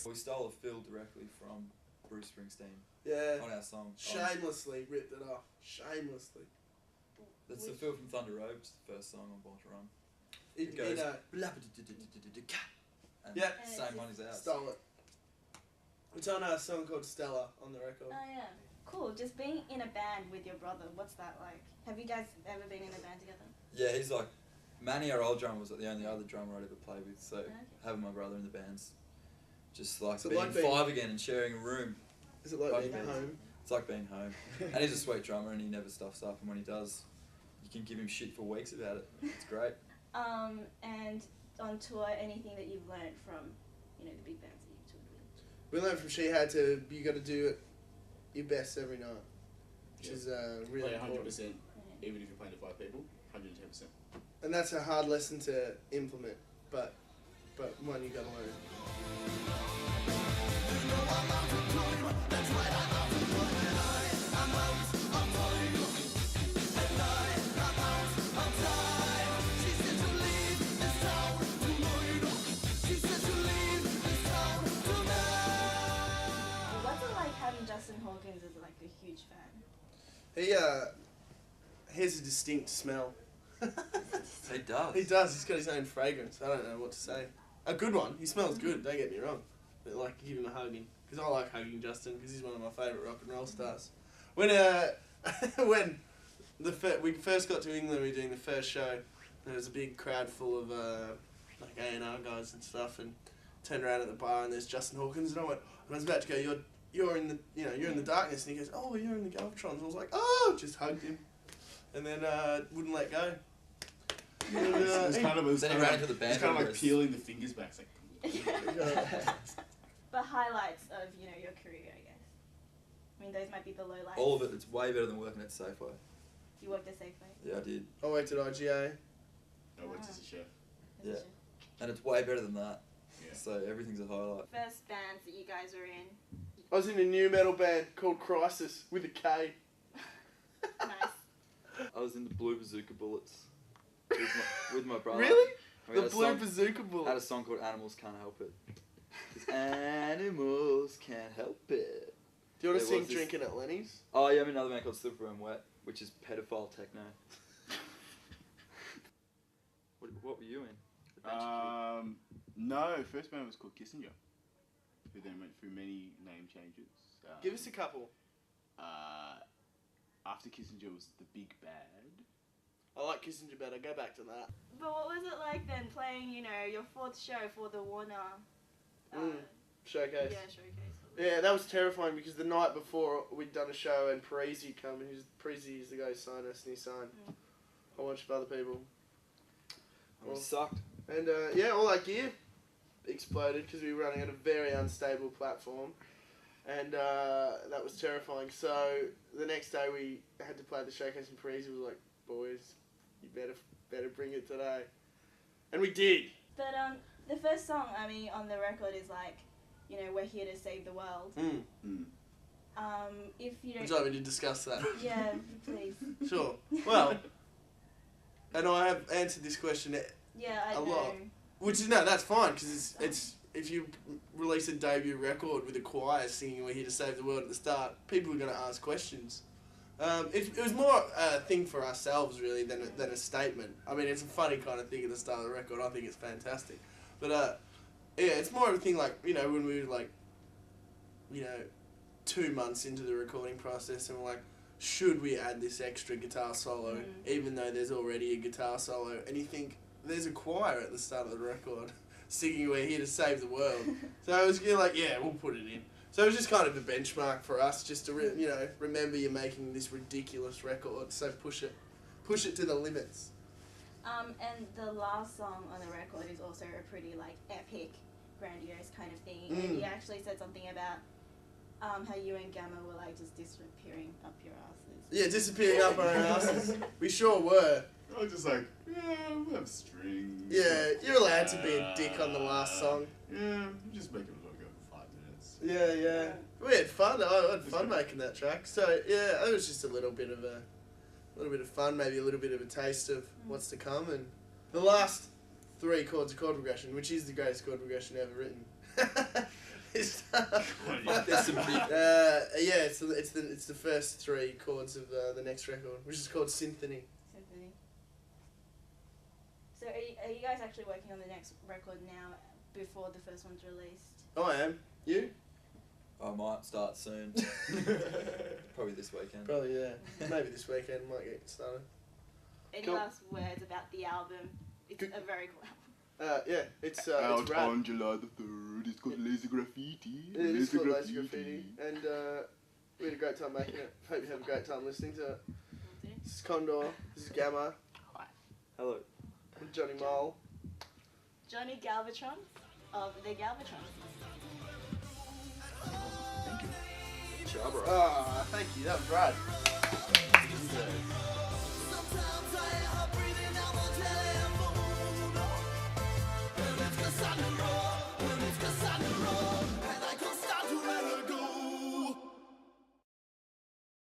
We stole a fill directly from Bruce Springsteen Yeah. on our song. Shamelessly ripped it off. Shamelessly. That's the fill from Thunder Road's first song on Born to Run. It goes, and yeah, same one as ours. Stole it. It's on a song called Stella on the record. Oh yeah. Cool. Just being in a band with your brother, what's that like? Have you guys ever been in a band together? Yeah, he's like, Manny, our old drummer, was like the only other drummer I'd ever played with, so having my brother in the band's just like being five again and sharing a room. Is it like being home? It's like being home. And he's a sweet drummer and he never stuffs up, and when he does, you can give him shit for weeks about it. It's great. And on tour, anything that you've learned from, the big bands that you've toured with? We learned from She Had to, you got to do it your best every night, which is really important. 100%, even if you're playing to 5 people, 110%. And that's a hard lesson to implement, but one you got to learn. Justin Hawkins is like a huge fan. He has a distinct smell. He does. He does. He's got his own fragrance. I don't know what to say. A good one. He smells good. Don't get me wrong. But like, give him a hugging, because I like hugging Justin because he's one of my favourite rock and roll stars. When we first got to England, we were doing the first show. There was a big crowd full of like A&R guys and stuff, and turned around at the bar and there's Justin Hawkins, and I was about to go, you're in the you're in the darkness, and he goes, oh, you're in the Galvatrons. I was like, oh, just hugged him, and then wouldn't let go. And, it's kind of like peeling the fingers back. It's like, but highlights of your career, I guess. I mean, those might be the low lights. All of it. It's way better than working at Safeway. You worked at Safeway? Yeah, I did. I worked at IGA. I worked as a chef. Yeah, and it's way better than that. Yeah. So everything's a highlight. First bands that you guys were in. I was in a new metal band called Crisis with a K. Nice. I was in the Blue Bazooka Bullets with my brother. Really? The Blue Bazooka Bullets. Had a song called Animals Can't Help It. 'Cause animals can't help it. Do you want to sing Drinking at Lenny's? Oh yeah, I'm in another band called Slippery and Wet, which is pedophile techno. What were you in? No, first band was called Kissinger, who then went through many name changes. Give us a couple. After Kissinger was The Big Bad. I like Kissinger better. Go back to that. But what was it like then, playing, your 4th show for the Warner showcase? Yeah, showcase. Yeah, that was terrifying because the night before we'd done a show and Parisi come, and Parisi is the guy who signed us, and he signed a whole bunch of other people. We sucked. And all that gear exploded because we were running on a very unstable platform, and that was terrifying. So the next day we had to play the showcase, and Parisi was like, "Boys, you better bring it today," and we did. But the first song, on the record is like, we're here to save the world. If you don't... Would you like me to discuss that? Yeah, please. Sure. Well, and I have answered this question a lot. Which is, no, that's fine, because it's if you release a debut record with a choir singing "We're Here to Save the World" at the start, people are going to ask questions. It was more a thing for ourselves, really, than a statement. I mean, it's a funny kind of thing at the start of the record. I think it's fantastic. But, it's more of a thing like, when we were like, 2 months into the recording process, and we're like, should we add this extra guitar solo, even though there's already a guitar solo? And you think, there's a choir at the start of the record singing "We're Here to Save the World." So I was like, yeah, we'll put it in. So it was just kind of a benchmark for us, just to remember you're making this ridiculous record, so push it to the limits. And the last song on the record is also a pretty epic, grandiose kind of thing. And you actually said something about how you and Gamma were just disappearing up your asses. Yeah, disappearing up our asses. We sure were. I was just like, we have strings. Yeah, you're allowed to be a dick on the last song. Yeah, just make it look over 5 minutes. Yeah. We had fun. I had fun making that track. So yeah, it was just a little bit of fun, maybe a little bit of a taste of what's to come. And the last 3 chords of chord progression, which is the greatest chord progression ever written. There's some big. Yeah, it's the first 3 chords of the next record, which is called Symphony. Symphony. So are you guys actually working on the next record now before the first one's released? Oh, I am. You? I might start soon. Probably this weekend. Probably, yeah. Maybe this weekend might get started. Any Cool. last words about the album? It's Good. a very cool album. Yeah, it's Out rad. on July the 3rd. It's called Laser Graffiti. It is called Laser Graffiti, and we had a great time making it. Hope you have a great time listening to it. This is Condor. This is Gamma. Hi. Hello. I'm Johnny Mole. Johnny Galvatron of the Galvatrons. Thank you. Chabra. Ah, thank you. That was rad.